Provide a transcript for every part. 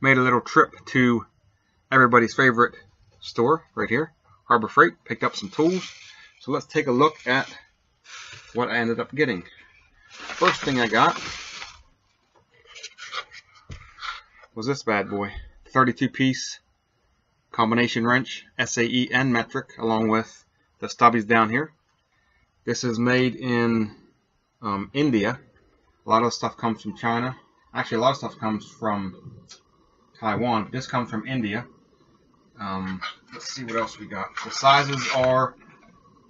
made a little trip to everybody's favorite store right here, Harbor Freight. Picked up some tools. So let's take a look at what I ended up getting. First thing I got was this bad boy, 32-piece combination wrench, SAE and metric, along with the stubbies down here. This is made in India. A lot of stuff comes from China. Actually, a lot of stuff comes from Taiwan. This comes from India. Let's see what else we got. The sizes are,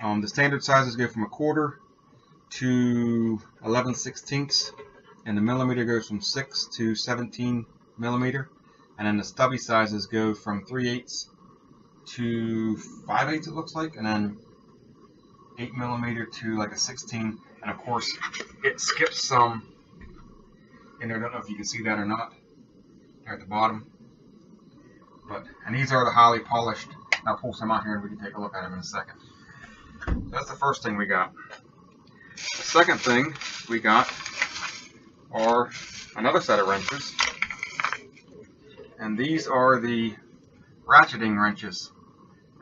the standard sizes go from 1/4 to 11/16, and the millimeter goes from 6 to 17 millimeter, and then the stubby sizes go from 3/8 to 5/8, it looks like, and then 8 millimeter to like a 16, and of course it skips some in there. I don't know if you can see that or not there at the bottom, and these are the highly polished. I'll pull some out here and we can take a look at them in a second. That's the first thing we got. The second thing we got are another set of wrenches, and these are the ratcheting wrenches,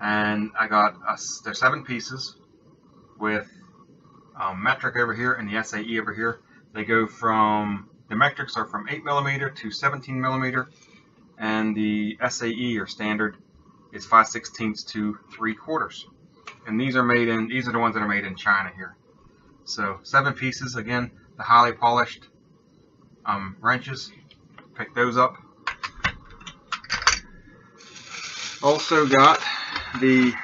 and I got they're 7 pieces with metric over here and the SAE over here. They go from, the metrics are from 8 millimeter to 17 millimeter, and the SAE or standard is 5/16 to 3/4. And these are made in, these are the ones that are made in China here. So 7 pieces, again, the highly polished wrenches. Pick those up. Also got the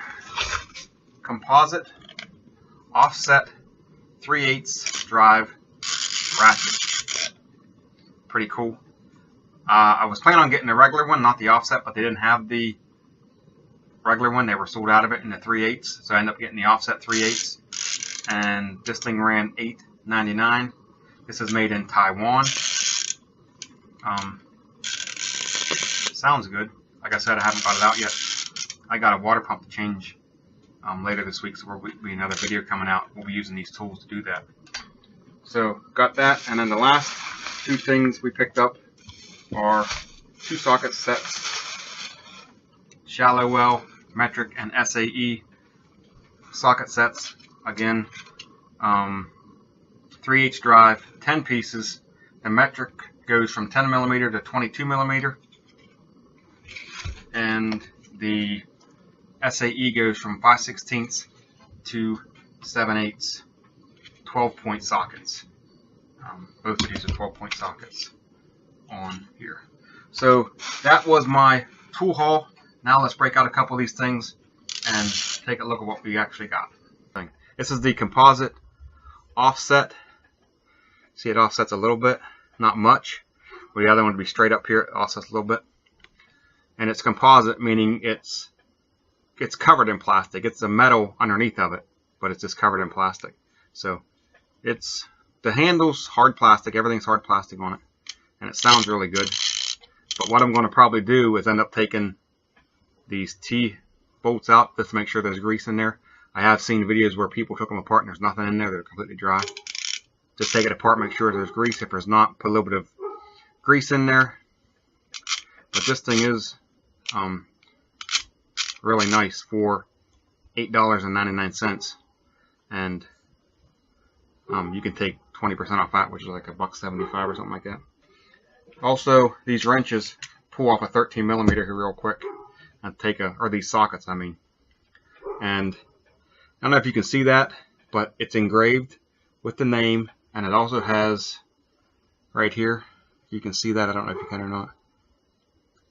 composite offset 3/8 drive ratchet. Pretty cool. I was planning on getting the regular one, not the offset, but they didn't have the regular one. They were sold out of it in the 3/8, so I ended up getting the offset 3/8, and this thing ran $8.99. This is made in Taiwan. Sounds good. Like I said, I haven't got it out yet. I got a water pump to change later this week, so there will be another video coming out. We'll be using these tools to do that. So got that, and then the last 2 things we picked up are 2 socket sets, shallow well, metric, and SAE socket sets. Again, 3/8 drive, 10 pieces. The metric goes from 10 millimeter to 22 millimeter, and the SAE goes from 5/16 to 7/8, 12-point sockets. Both of these are 12-point sockets on here. So that was my tool haul. Now let's break out a couple of these things and take a look at what we actually got. This is the composite offset. See, it offsets a little bit, not much. But the other one would be straight up here, it offsets a little bit. And it's composite, meaning it's covered in plastic. It's the metal underneath of it, but it's just covered in plastic. So it's, the handle's hard plastic, everything's hard plastic on it, and it sounds really good. But what I'm going to probably do is end up taking these T-bolts out just to make sure there's grease in there. I have seen videos where people took them apart and there's nothing in there, they're completely dry. Just take it apart, make sure there's grease. If there's not, put a little bit of grease in there. But this thing is really nice for $8.99, and you can take 20% off that, which is like $1.75 or something like that. Also, these wrenches pull off a 13 millimeter here real quick and take a, or these sockets, I mean. And I don't know if you can see that, but it's engraved with the name, and it also has right here, you can see that, I don't know if you can or not,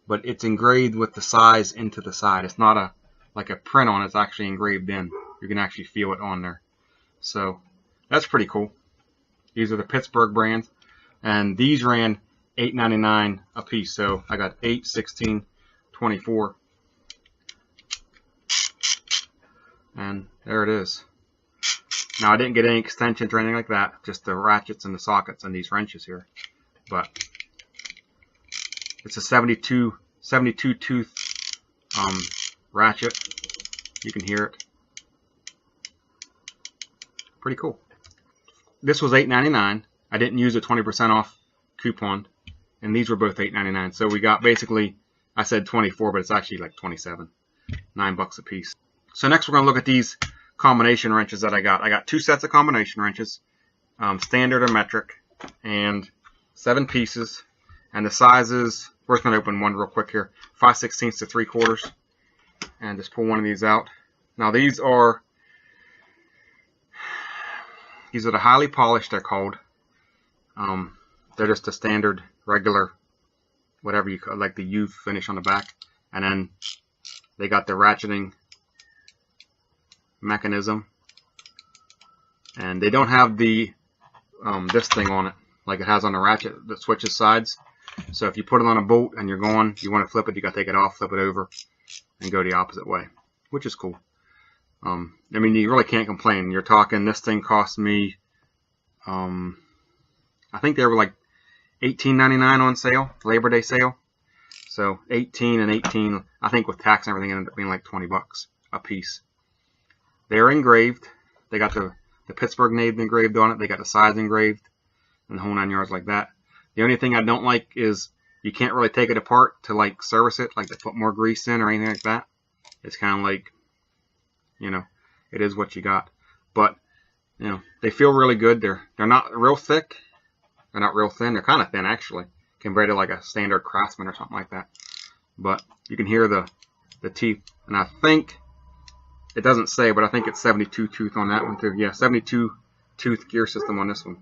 but it's engraved with the size into the side. It's not like a print on it, it's actually engraved in. You can actually feel it on there. So that's pretty cool. These are the Pittsburgh brands, and these ran $8.99 a piece. So I got 8, 16, 24, and there it is. Now I didn't get any extensions or anything like that, just the ratchets and the sockets and these wrenches here. But it's a 72 tooth ratchet. You can hear it. Pretty cool. This was $8.99. I didn't use a 20% off coupon, and these were both $8.99. So we got basically, I said 24, but it's actually like 27, $9 a piece. So next we're going to look at these combination wrenches that I got. I got 2 sets of combination wrenches, standard or metric, and 7 pieces. And the sizes, we're just going to open one real quick here, 5/16 to 3/4, and just pull one of these out. Now these are the highly polished, they're called. They're just a standard, regular, whatever you call, like the U finish on the back. And then they got the ratcheting mechanism. And they don't have the this thing on it, like it has on the ratchet that switches sides. So if you put it on a bolt and you're going, you want to flip it, you got to take it off, flip it over, and go the opposite way, which is cool. I mean, you really can't complain. You're talking, this thing cost me, I think they were like $18.99 on sale, Labor Day sale. So 18 and 18, I think with tax and everything, ended up being like 20 bucks a piece. They're engraved. They got the Pittsburgh name engraved on it. They got the size engraved and the whole 9 yards like that. The only thing I don't like is you can't really take it apart to like service it, like to put more grease in or anything like that. It's kind of like, you know, it is what you got. But, you know, they feel really good. They're not real thick. They're not real thin. They're kind of thin, actually, compared to like a standard Craftsman or something like that. But you can hear the teeth. And I think, it doesn't say, but I think it's 72 tooth on that one too. Yeah, 72 tooth gear system on this one.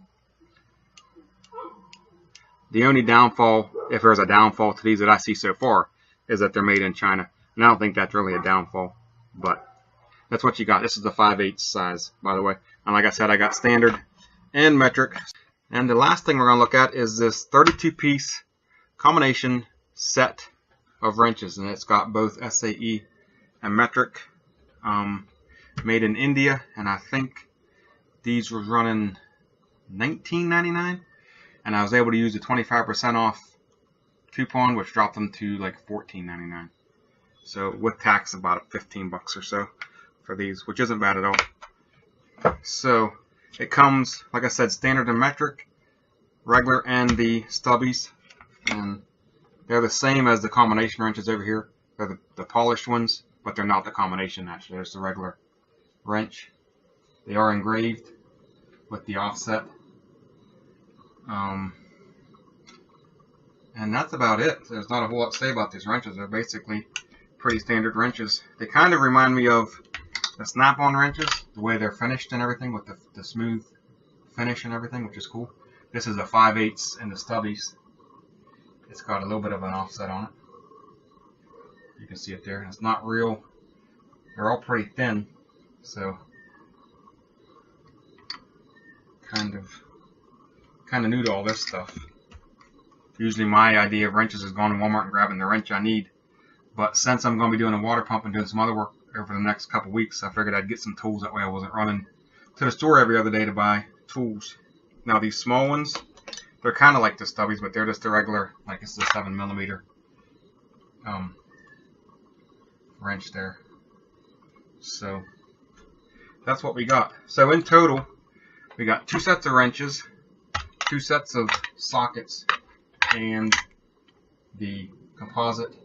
The only downfall, if there's a downfall to these that I see so far, is that they're made in China. And I don't think that's really a downfall. But that's what you got. This is the 5/8 size, by the way. And like I said, I got standard and metric. And the last thing we're going to look at is this 32-piece combination set of wrenches. And it's got both SAE and metric, made in India. And I think these were running $19.99. And I was able to use the 25% off coupon, which dropped them to like $14.99. So with tax, about 15 bucks or so for these, which isn't bad at all. So it comes, like I said, standard and metric, regular, and the stubbies. And they're the same as the combination wrenches over here. They're the polished ones, but they're not the combination, actually. There's the regular wrench. They are engraved with the offset. And that's about it. There's not a whole lot to say about these wrenches. They're basically pretty standard wrenches. They kind of remind me of the snap-on wrenches, the way they're finished and everything, with the smooth finish and everything, which is cool. This is a 5/8 in the stubbies. It's got a little bit of an offset on it. You can see it there. It's not real. They're all pretty thin, so kind of new to all this stuff. Usually my idea of wrenches is going to Walmart and grabbing the wrench I need. But since I'm going to be doing a water pump and doing some other work over the next couple weeks, I figured I'd get some tools. That way I wasn't running to the store every other day to buy tools. Now these small ones, they're kind of like the stubbies, but they're just a regular, like this is a 7mm wrench there. So that's what we got. So in total, we got 2 sets of wrenches, 2 sets of sockets, and the composite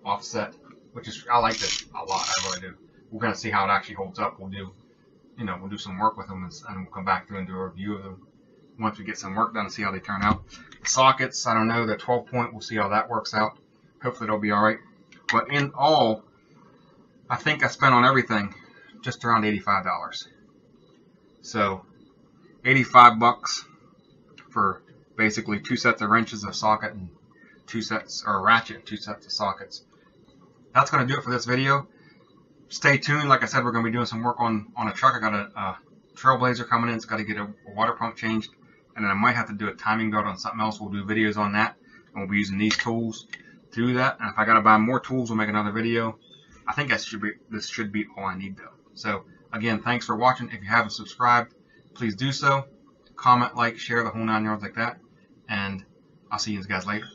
offset, which is, I like this a lot. I really do. We're going to see how it actually holds up. We'll do, we'll do some work with them, and we'll come back through and do a review of them once we get some work done and see how they turn out. The sockets, I don't know, they're 12-point. We'll see how that works out. Hopefully it'll be all right. But in all, I think I spent on everything just around $85. So 85 bucks for basically 2 sets of wrenches, a socket, and 2 sets, or a ratchet, 2 sets of sockets. That's going to do it for this video. Stay tuned. Like I said, we're going to be doing some work on a truck. I got a Trailblazer coming in. It's got to get a water pump changed, and then I might have to do a timing belt on something else. We'll do videos on that, and we'll be using these tools to do that. And if I got to buy more tools, we'll make another video. I think this should be all I need, though. So again, thanks for watching. If you haven't subscribed, please do so. Comment, like, share, the whole 9 yards like that. And I'll see you guys later.